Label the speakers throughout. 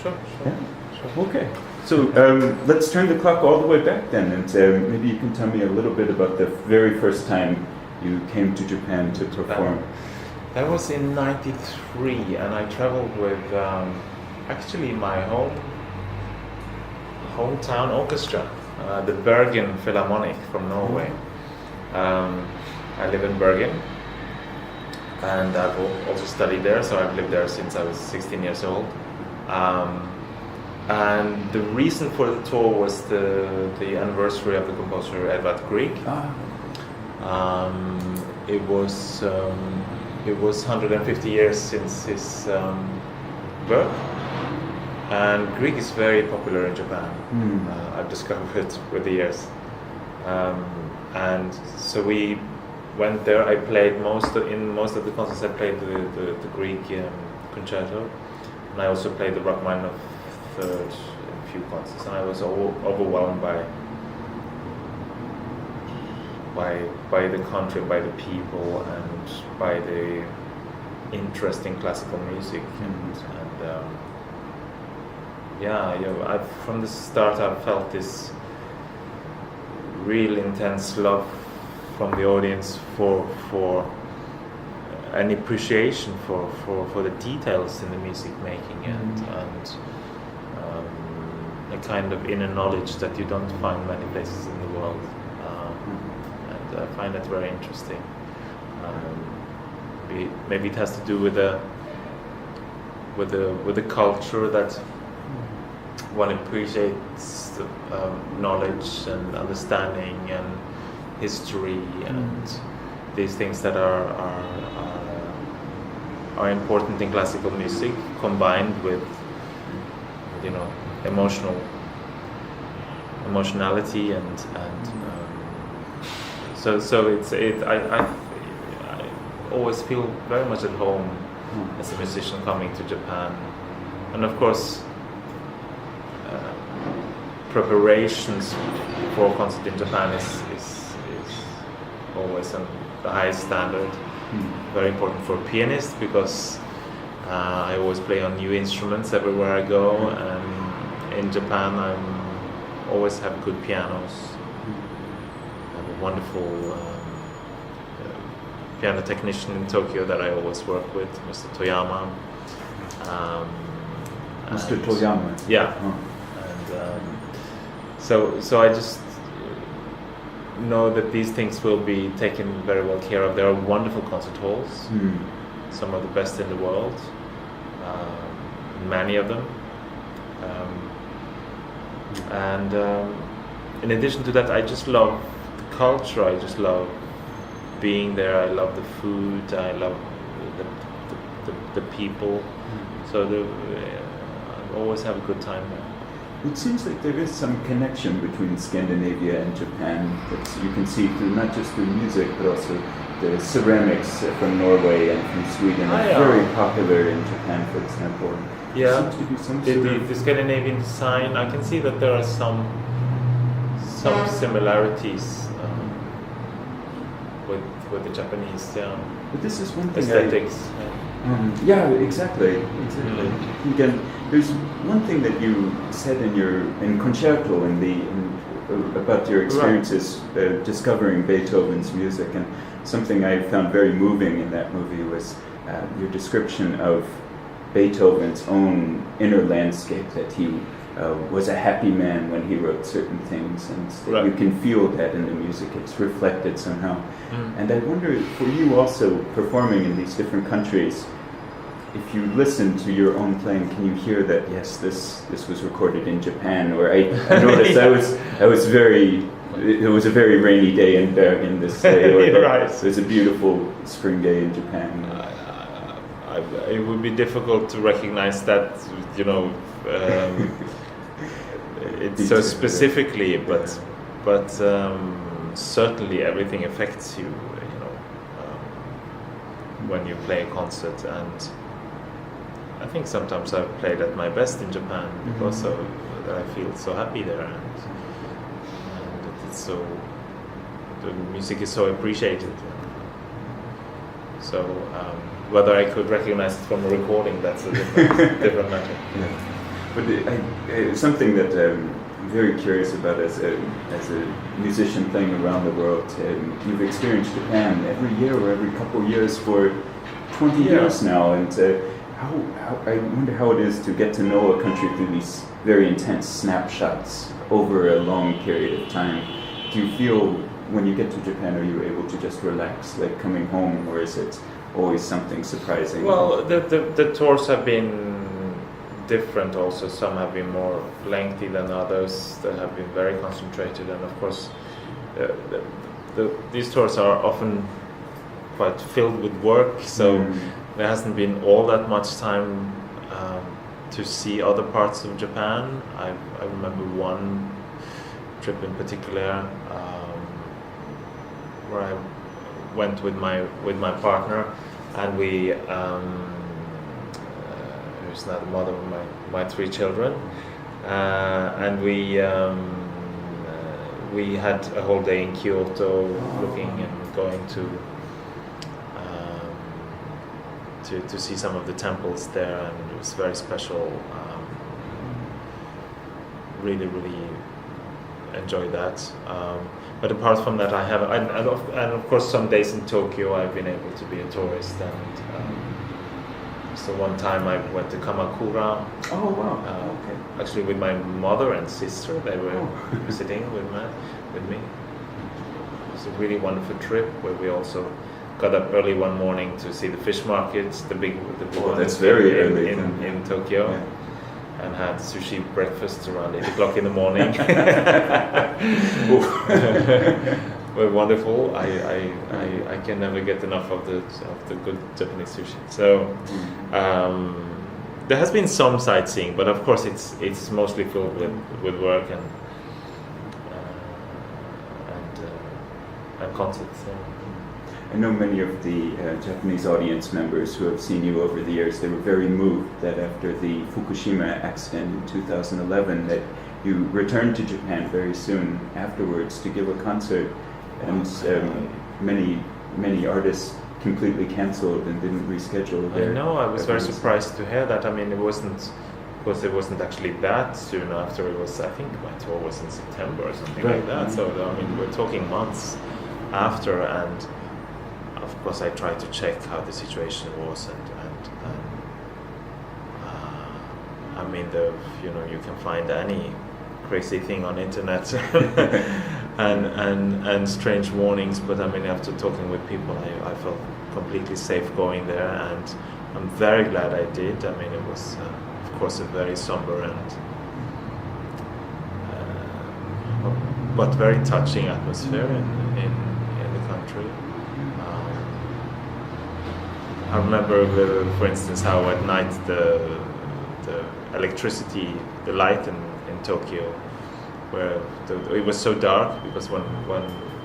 Speaker 1: Sure.
Speaker 2: Yeah. Okay. So let's turn the clock all the way back then, and maybe you can tell me a little bit about the very first time you came to Japan to perform.
Speaker 1: That was in '93, and I traveled with actually my hometown orchestra, the Bergen Philharmonic from Norway. I live in Bergen, and I've also studied there, so I've lived there since I was 16 years old. And the reason for the tour was the anniversary of the composer Edvard Grieg. It was 150 years since his birth, and Grieg is very popular in Japan. I've discovered it with the years, and so we went there. I played in most of the concerts. I played the Grieg concerto, and I also played the Rachmaninoff third in a few concerts, and I was overwhelmed by the country, by the people, and by the interesting classical music. From the start I felt this real intense love from the audience for an appreciation for the details in the music making, and a kind of inner knowledge that you don't find many places in the world. And I find that very interesting. Maybe it has to do with the culture that one appreciates the knowledge and understanding and history and these things that are important in classical music, combined with emotionality and I always feel very much at home as a musician coming to Japan, and of course preparations for a concert in Japan is always on the highest standard. Very important for a pianist, because I always play on new instruments everywhere I go, and in Japan I always have good pianos. I have a wonderful piano technician in Tokyo that I always work with, Mr. Toyama.
Speaker 2: Mr. Toyama?
Speaker 1: Yeah. And so I just know that these things will be taken very well care of. There are wonderful concert halls, some of the best in the world, many of them. And in addition to that, I just love the culture. I just love being there. I love the food. I love the people. So I always have a good time there.
Speaker 2: It seems like there is some connection between Scandinavia and Japan that you can see through, not just through music, but also the ceramics from Norway and from Sweden are very popular in Japan, for example.
Speaker 1: Yeah,
Speaker 2: there seems to be some
Speaker 1: the Scandinavian design, I can see that there are some similarities with the Japanese
Speaker 2: but this is one thing
Speaker 1: aesthetics.
Speaker 2: Yeah, exactly. Again, there's one thing that you said in concerto about your experiences discovering Beethoven's music, and something I found very moving in that movie was your description of Beethoven's own inner landscape, that he was a happy man when he wrote certain things, and you can feel that in the music. It's reflected somehow. And I wonder, for you also performing in these different countries, if you listen to your own playing, can you hear that, yes, this was recorded in Japan? Or I noticed it was a very rainy day in Bergen this day, or it was a beautiful spring day in Japan.
Speaker 1: It would be difficult to recognize that, it's so specifically, but certainly everything affects you, when you play a concert. And I think sometimes I've played at my best in Japan because of that. I feel so happy there, and it's so, the music is so appreciated. So whether I could recognize it from a recording, that's a different matter.
Speaker 2: Yeah. But something that I'm very curious about as a musician playing around the world, you've experienced Japan every year or every couple of years for 20 years now, and how I wonder how it is to get to know a country through these very intense snapshots over a long period of time. Do you feel when you get to Japan, are you able to just relax like coming home, or is it always something surprising?
Speaker 1: Well, the tours have been different also. Some have been more lengthy than others that have been very concentrated, and of course these tours are often quite filled with work, so there hasn't been all that much time to see other parts of Japan. I remember one trip in particular where I went with my partner, and we who's now the mother of my 3 children, and we had a whole day in Kyoto, looking and going to see some of the temples there, and it was very special. Really enjoyed that. But apart from that, and of course some days in Tokyo I've been able to be a tourist, and so one time I went to Kamakura.
Speaker 2: Oh wow! Okay.
Speaker 1: Actually, with my mother and sister, they were visiting with me. It was a really wonderful trip where we also got up early one morning to see the fish markets, the big one.
Speaker 2: That's very early
Speaker 1: in Tokyo. Yeah. And had sushi breakfast around 8 o'clock in the morning. Well, wonderful. I can never get enough of the good Japanese sushi. So there has been some sightseeing, but of course it's mostly filled with work and concerts. Yeah.
Speaker 2: I know many of the Japanese audience members who have seen you over the years, they were very moved that after the Fukushima accident in 2011 that you returned to Japan very soon afterwards to give a concert, and many artists completely cancelled and didn't reschedule their...
Speaker 1: I know, I was very surprised to hear that. I mean, it wasn't actually that soon after. It was, I think my tour was in September or something like that, so I mean we're talking months after, and of course, I tried to check how the situation was, and I mean, you can find any crazy thing on internet, and strange warnings. But I mean, after talking with people, I felt completely safe going there, and I'm very glad I did. I mean, it was, of course, a very somber and but very touching atmosphere in the country. I remember, for instance, how at night the electricity, the light in Tokyo, where it was so dark because one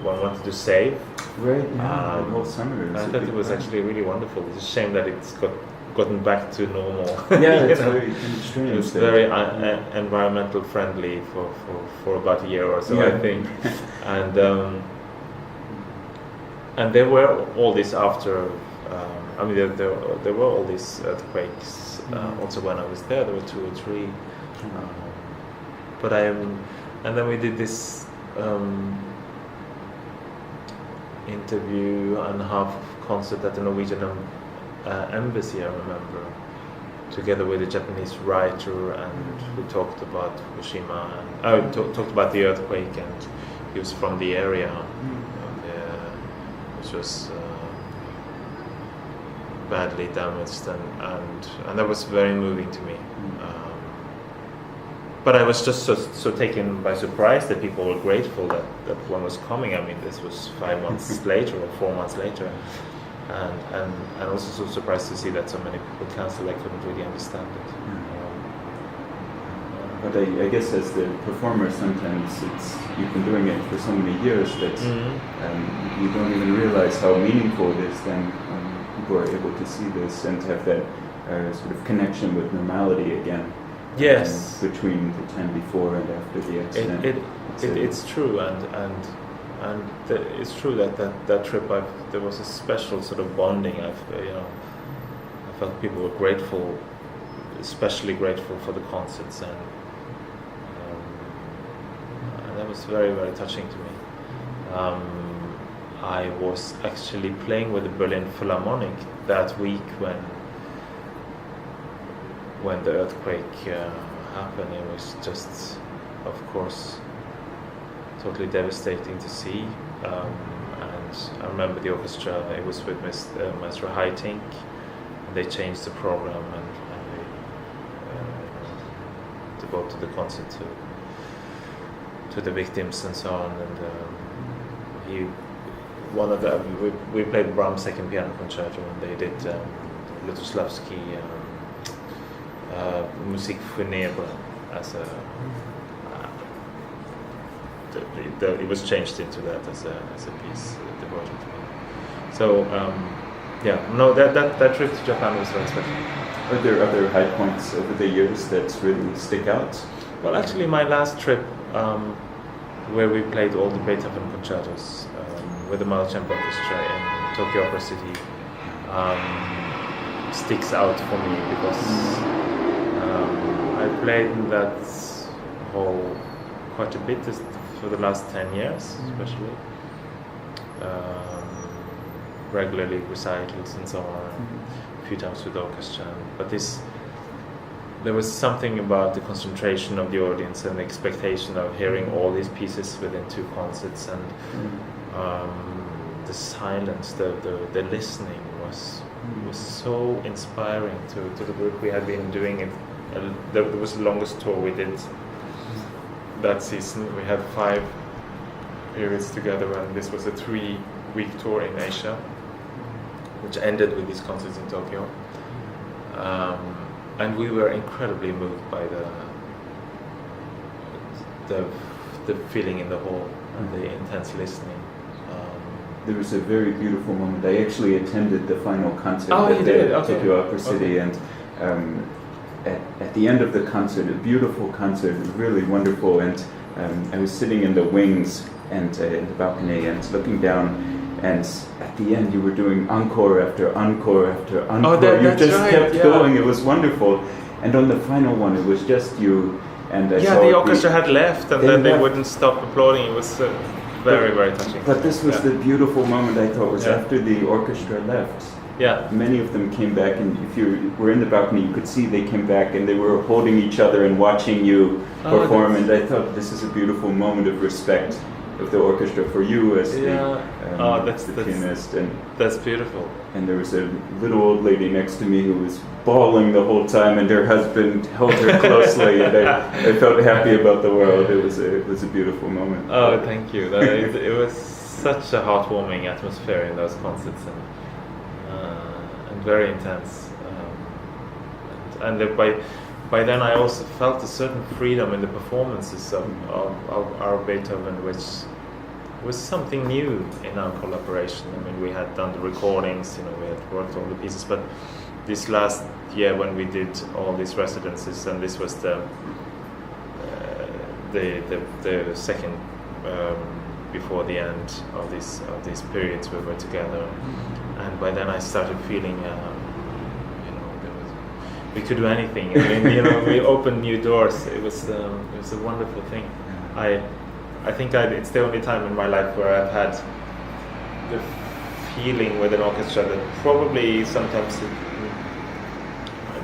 Speaker 1: wanted to save.
Speaker 2: Right. Yeah. The whole summer.
Speaker 1: I thought it was actually really wonderful. It's a shame that it's gotten back to normal.
Speaker 2: Yeah, it's very strange.
Speaker 1: It was very environmental friendly for about a year or so, I think, and there were all these after. I mean, there were all these earthquakes. Also, when I was there were 2 or 3. And then we did this interview and half concert at the Norwegian embassy. I remember, together with a Japanese writer, and who talked about Fukushima and talked about the earthquake, and he was from the area, which was. Badly damaged, and that was very moving to me. But I was just so taken by surprise that people were grateful that one was coming. I mean, this was 5 months later or 4 months later, and also so surprised to see that so many people cancelled. I couldn't really understand it.
Speaker 2: But I guess as the performer, sometimes you've been doing it for so many years that you don't even realize how meaningful it is then. People are able to see this and have that sort of connection with normality again.
Speaker 1: Yes.
Speaker 2: Between the time before and after the accident.
Speaker 1: It's true, and it's true that trip there was a special sort of bonding. I felt people were grateful especially grateful for the concerts, and that was very, very touching to me. I was actually playing with the Berlin Philharmonic that week when the earthquake happened. It was just, of course, totally devastating to see. And I remember the orchestra. It was with Maestro Haitink. They changed the program and they devoted the concert to the victims and so on. And we played Brahms' second piano concerto, and they did Lutosławski Musique Funèbre as a. It was changed into that as a piece devoted to me. So that trip to Japan was very special.
Speaker 2: Are there other high points over the years that really stick out?
Speaker 1: Well, actually, my last trip, where we played all the Beethoven concertos with the Malchamp Orchestra in Tokyo Opera City, sticks out for me because I played in that hall quite a bit for the last 10 years, especially. Regularly recitals and so on, a few times with the orchestra. But there was something about the concentration of the audience and the expectation of hearing all these pieces within 2 concerts, and the silence, the listening was so inspiring to the group. We had been doing it. There was the longest tour we did that season. We had 5 periods together, and this was a 3-week tour in Asia, which ended with these concerts in Tokyo. And we were incredibly moved by the feeling in the hall and the intense listening.
Speaker 2: There was a very beautiful moment. I actually attended the final concert
Speaker 1: at the
Speaker 2: Tokyo Opera City, and at the end of the concert, a beautiful concert, really wonderful, and I was sitting in the wings and in the balcony and looking down, and at the end you were doing encore after encore after encore. You just kept going. It was wonderful. And on the final one, it was just you. And I saw
Speaker 1: the orchestra had left, and then they wouldn't stop applauding. It was very, very touching.
Speaker 2: But this was the beautiful moment, I thought, was after the orchestra left.
Speaker 1: Yeah.
Speaker 2: Many of them came back, and if you were in the balcony, you could see they came back, and they were holding each other and watching you perform. And I thought this is a beautiful moment of respect of the orchestra for you as the pianist. And
Speaker 1: that's beautiful.
Speaker 2: And there was a little old lady next to me who was bawling the whole time, and her husband held her closely, and I felt happy about the world. It was a beautiful moment.
Speaker 1: Oh, thank you. It was such a heartwarming atmosphere in those concerts, and very intense. And by then I also felt a certain freedom in the performances of our Beethoven, which was something new in our collaboration. I mean, we had done the recordings, we had worked all the pieces, but this last year when we did all these residencies, and this was the second before the end of these periods we were together, and by then I started feeling we could do anything. I mean, we opened new doors. It was a wonderful thing. I think it's the only time in my life where I've had the feeling with an orchestra that probably sometimes a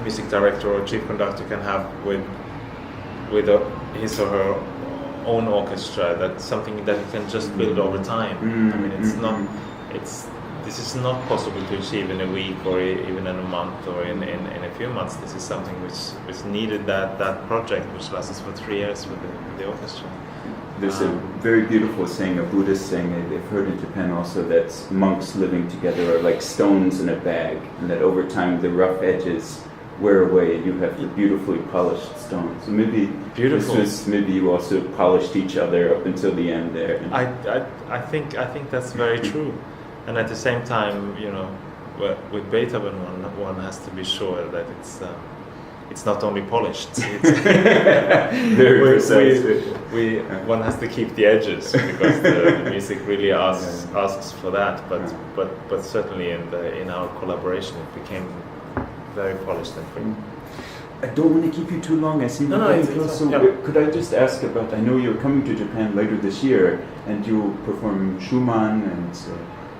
Speaker 1: music director or chief conductor can have with his or her own orchestra. That's something that you can just build over time. I mean, this is not possible to achieve in a week or even in a month or in a few months. This is something which needed that project, which lasted for 3 years with the orchestra.
Speaker 2: There's a very beautiful saying, a Buddhist saying they've heard in Japan also, that monks living together are like stones in a bag, and that over time the rough edges wear away and you have the beautifully polished stone. So maybe maybe you also polished each other up until the end there.
Speaker 1: I think that's very true. And at the same time, with Beethoven, one has to be sure that it's not only polished.
Speaker 2: Very precise.
Speaker 1: One has to keep the edges, because the music really asks for that. But certainly in our collaboration, it became very polished and free.
Speaker 2: I don't want to keep you too long. I see
Speaker 1: No,
Speaker 2: we're
Speaker 1: no,
Speaker 2: getting
Speaker 1: it's
Speaker 2: close. So
Speaker 1: yeah.
Speaker 2: could I just ask about? I know you're coming to Japan later this year, and you'll perform Schumann and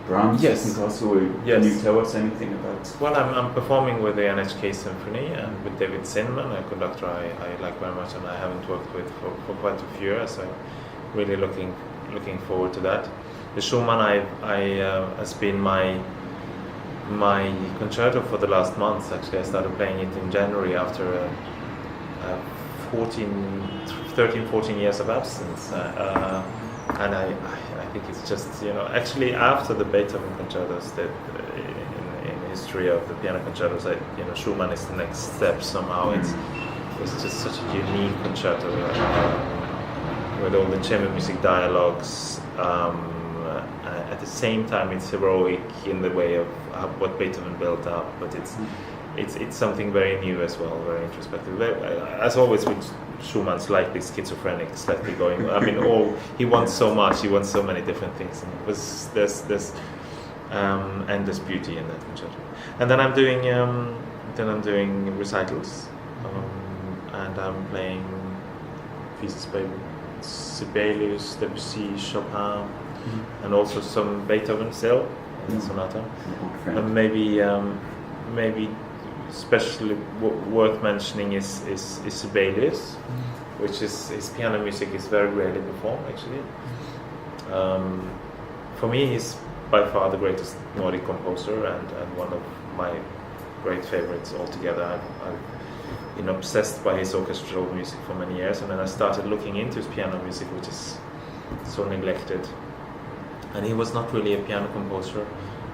Speaker 2: Brahms.
Speaker 1: Yes.
Speaker 2: I think also.
Speaker 1: Yes.
Speaker 2: Can you tell us anything about?
Speaker 1: Well, I'm performing with the NHK Symphony and with David Zinman, a conductor I like very much, and I haven't worked with for quite a few years. So really looking forward to that. The Schumann has been my concerto for the last month. Actually, I started playing it in January after 13-14 years of absence, and I think it's just, actually after the Beethoven concertos that in the history of the piano concertos, Schumann is the next step somehow. It's just such a unique concerto with all the chamber music dialogues. At the same time, it's heroic in the way of what Beethoven built up, but it's something very new as well, very introspective. As always with Schumann, slightly schizophrenic, slightly going. He wants so much, he wants so many different things, and there's endless beauty in that concerto. And then I'm doing recitals, and I'm playing pieces by Sibelius, Debussy, Chopin. And also some Beethoven still in the sonata, and maybe especially worth mentioning is Sibelius, which is his piano music is very rarely performed actually. For me, he's by far the greatest Nordic composer and one of my great favorites altogether. I've been obsessed by his orchestral music for many years, and then I started looking into his piano music, which is so neglected. And he was not really a piano composer.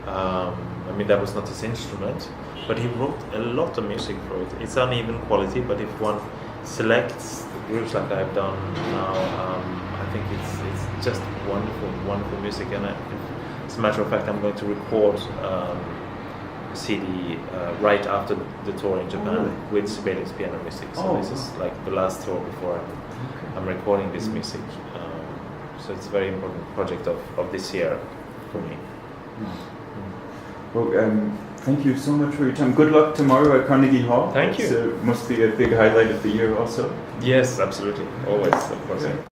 Speaker 1: That was not his instrument, but he wrote a lot of music for it. It's uneven quality, but if one selects the groups like I've done now, I think it's just wonderful music. And as a matter of fact, I'm going to record a CD right after the tour in Japan with Sibelius piano music. So this is like the last tour before I'm recording this music. So it's a very important project of this year for me.
Speaker 2: Well, thank you so much for your time. Good luck tomorrow at Carnegie Hall.
Speaker 1: Thank you.
Speaker 2: It must be a big highlight of the year also.
Speaker 1: Yes, absolutely. Always, of course.
Speaker 2: Yeah.